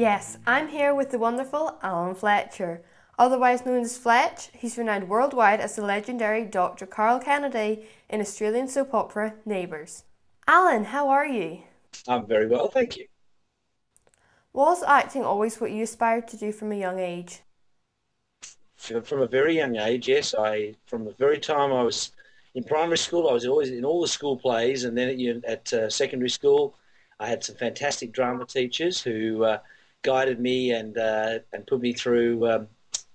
Yes, I'm here with the wonderful Alan Fletcher. Otherwise known as Fletch, he's renowned worldwide as the legendary Dr. Carl Kennedy in Australian soap opera Neighbours. Alan, how are you? I'm very well, thank you. Was acting always what you aspired to do from a young age? From a very young age, yes, from the very time I was in primary school, I was always in all the school plays, and then at secondary school, I had some fantastic drama teachers who guided me and put me through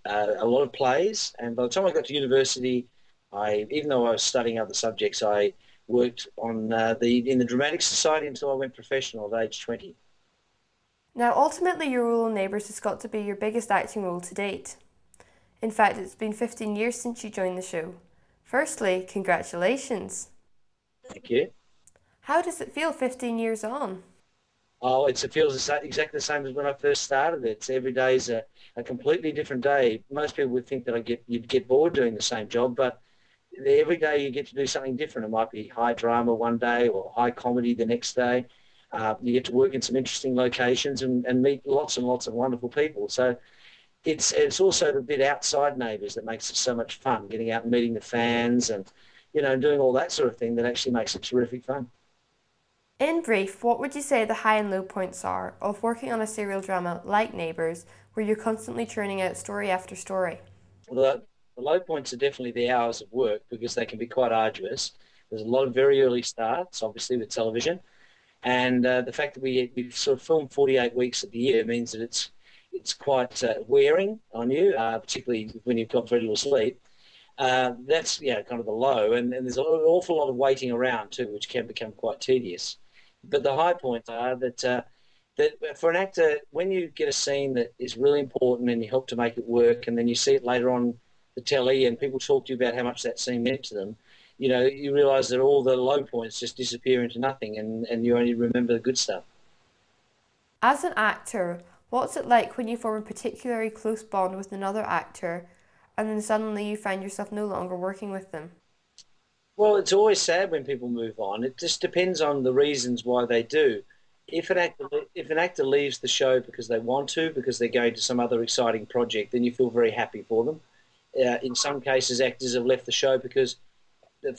a lot of plays. And by the time I got to university, even though I was studying other subjects, I worked on in the Dramatic Society until I went professional at age 20. Now, ultimately, your role in Neighbours has got to be your biggest acting role to date. In fact, it's been 15 years since you joined the show. Firstly, congratulations. Thank you. How does it feel 15 years on? Oh, it feels exactly the same as when I first started. Every day is a completely different day. Most people would think that you'd get bored doing the same job, but every day you get to do something different. It might be high drama one day or high comedy the next day. You get to work in some interesting locations and meet lots and lots of wonderful people. So it's also the bit outside Neighbours that makes it so much fun, getting out and meeting the fans and, doing all that sort of thing that actually makes it terrific fun. In brief, what would you say the high and low points are of working on a serial drama like Neighbours, where you're constantly churning out story after story? Well, the low points are definitely the hours of work because they can be quite arduous. There's a lot of very early starts, obviously, with television. And the fact that we sort of film 48 weeks of the year means that it's quite wearing on you, particularly when you've got very little sleep. That's kind of the low, and there's an awful lot of waiting around too, which can become quite tedious. But the high points are that for an actor, when you get a scene that is really important and you help to make it work, and then you see it later on the telly and people talk to you about how much that scene meant to them, you realise that all the low points just disappear into nothing, and you only remember the good stuff. As an actor, what's it like when you form a particularly close bond with another actor and then suddenly you find yourself no longer working with them? Well, it's always sad when people move on. It just depends on the reasons why they do. If an actor leaves the show because they want to, because they're going to some other exciting project, then you feel very happy for them. In some cases, actors have left the show because,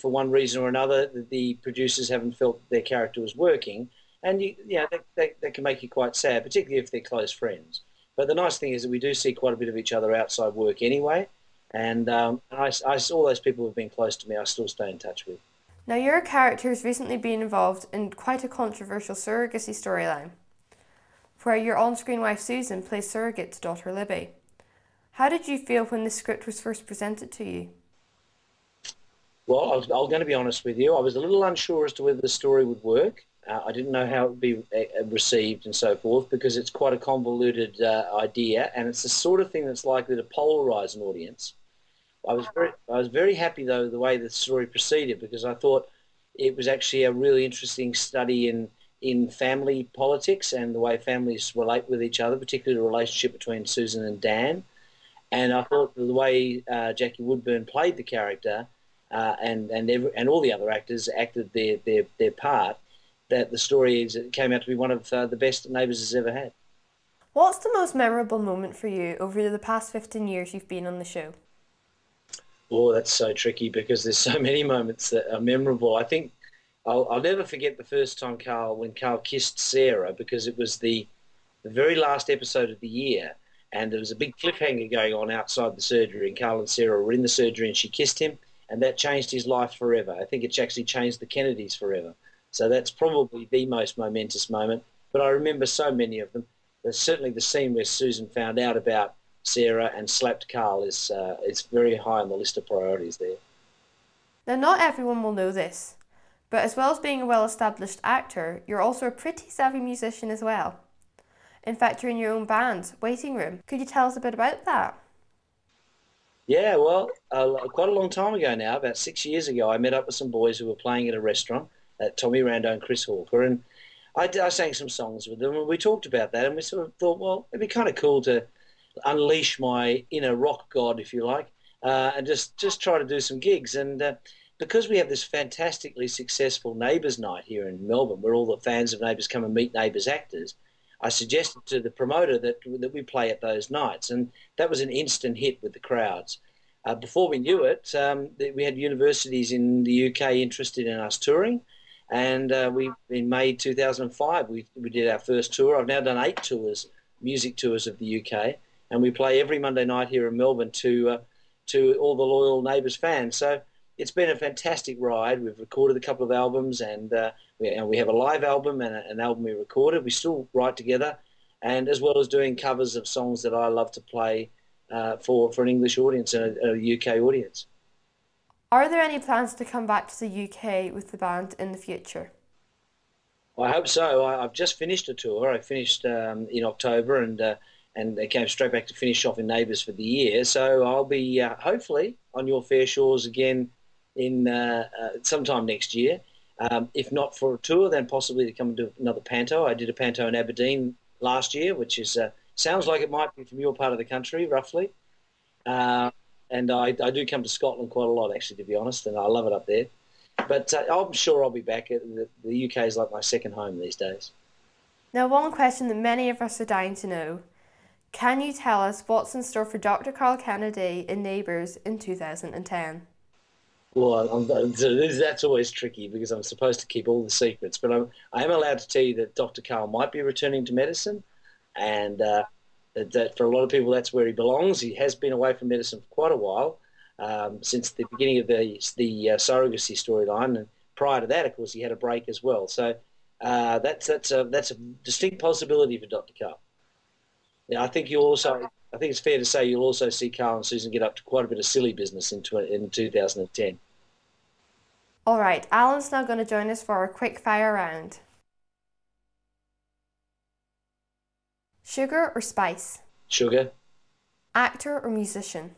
for one reason or another, the producers haven't felt their character was working, and that can make you quite sad, particularly if they're close friends. But the nice thing is that we do see quite a bit of each other outside work anyway, and all those people who've been close to me, I still stay in touch with. Now, your character has recently been involved in quite a controversial surrogacy storyline, where your on-screen wife Susan plays surrogate to daughter Libby. How did you feel when the script was first presented to you? Well, I'm going to be honest with you. I was a little unsure as to whether the story would work. I didn't know how it would be received and so forth because it's quite a convoluted idea, and it's the sort of thing that's likely to polarise an audience. I was very happy though the way the story proceeded because I thought it was actually a really interesting study in family politics and the way families relate with each other, particularly the relationship between Susan and Dan. And I thought the way Jackie Woodburn played the character and all the other actors acted their part, that the story came out to be one of the best Neighbours has ever had. What's the most memorable moment for you over the past 15 years you've been on the show? Oh, that's so tricky because there's so many moments that are memorable. I think I'll never forget the first time when Carl kissed Sarah because it was the very last episode of the year, and there was a big cliffhanger going on outside the surgery, and Carl and Sarah were in the surgery and she kissed him, and that changed his life forever. I think it's actually changed the Kennedys forever. So that's probably the most momentous moment, but I remember so many of them. There's certainly the scene where Susan found out about Sarah and slapped Carl is it's very high on the list of priorities there. Now, not everyone will know this, but as well as being a well-established actor, you're also a pretty savvy musician as well. In fact, you're in your own band, Waiting Room. Could you tell us a bit about that? Yeah, well, quite a long time ago now, about 6 years ago, I met up with some boys who were playing at a restaurant, Tommy Rando and Chris Hawker, and I sang some songs with them, and we talked about that, and we sort of thought, well, it'd be kind of cool to unleash my inner rock god, if you like, and just try to do some gigs. And because we have this fantastically successful Neighbours night here in Melbourne, where all the fans of Neighbours come and meet Neighbours actors, I suggested to the promoter that we play at those nights, and that was an instant hit with the crowds. Before we knew it, we had universities in the UK interested in us touring, and in May 2005 we did our first tour. I've now done 8 tours, music tours of the UK, and we play every Monday night here in Melbourne to all the loyal Neighbours fans. So it's been a fantastic ride. We've recorded a couple of albums, and we have a live album and an album we recorded. We still write together, and as well as doing covers of songs that I love to play for an English audience and a UK audience. Are there any plans to come back to the UK with the band in the future? I hope so. I've just finished a tour. I finished in October, and they came straight back to finish off in Neighbours for the year. So I'll be hopefully on your fair shores again in sometime next year. If not for a tour, then possibly to come and do another panto. I did a panto in Aberdeen last year, which is sounds like it might be from your part of the country, roughly. And I do come to Scotland quite a lot, actually, to be honest, and I love it up there. But I'm sure I'll be back. The UK is like my second home these days. Now, one question that many of us are dying to know. Can you tell us what's in store for Dr. Carl Kennedy in Neighbours in 2010? Well, that's always tricky because I'm supposed to keep all the secrets, but I am allowed to tell you that Dr. Carl might be returning to medicine, and that for a lot of people that's where he belongs. He has been away from medicine for quite a while, since the beginning of the surrogacy storyline, and prior to that, of course, he had a break as well. So that's a distinct possibility for Dr. Carl. Yeah, I think it's fair to say you'll also see Carl and Susan get up to quite a bit of silly business in 2010. All right, Alan's now going to join us for our quick fire round. Sugar or spice? Sugar. Actor or musician?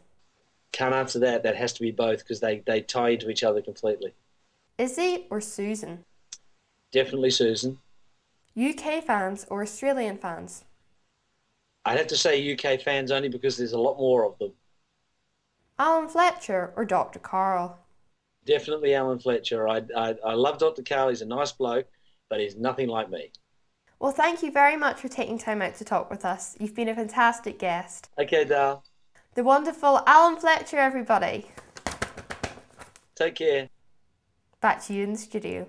Can't answer that. That has to be both because they tie into each other completely. Izzy or Susan? Definitely Susan. UK fans or Australian fans? I'd have to say UK fans only because there's a lot more of them. Alan Fletcher or Dr. Carl? Definitely Alan Fletcher. I love Dr. Carl. He's a nice bloke, but he's nothing like me. Well, thank you very much for taking time out to talk with us. You've been a fantastic guest. Okay, Dal. The wonderful Alan Fletcher, everybody. Take care. Back to you in the studio.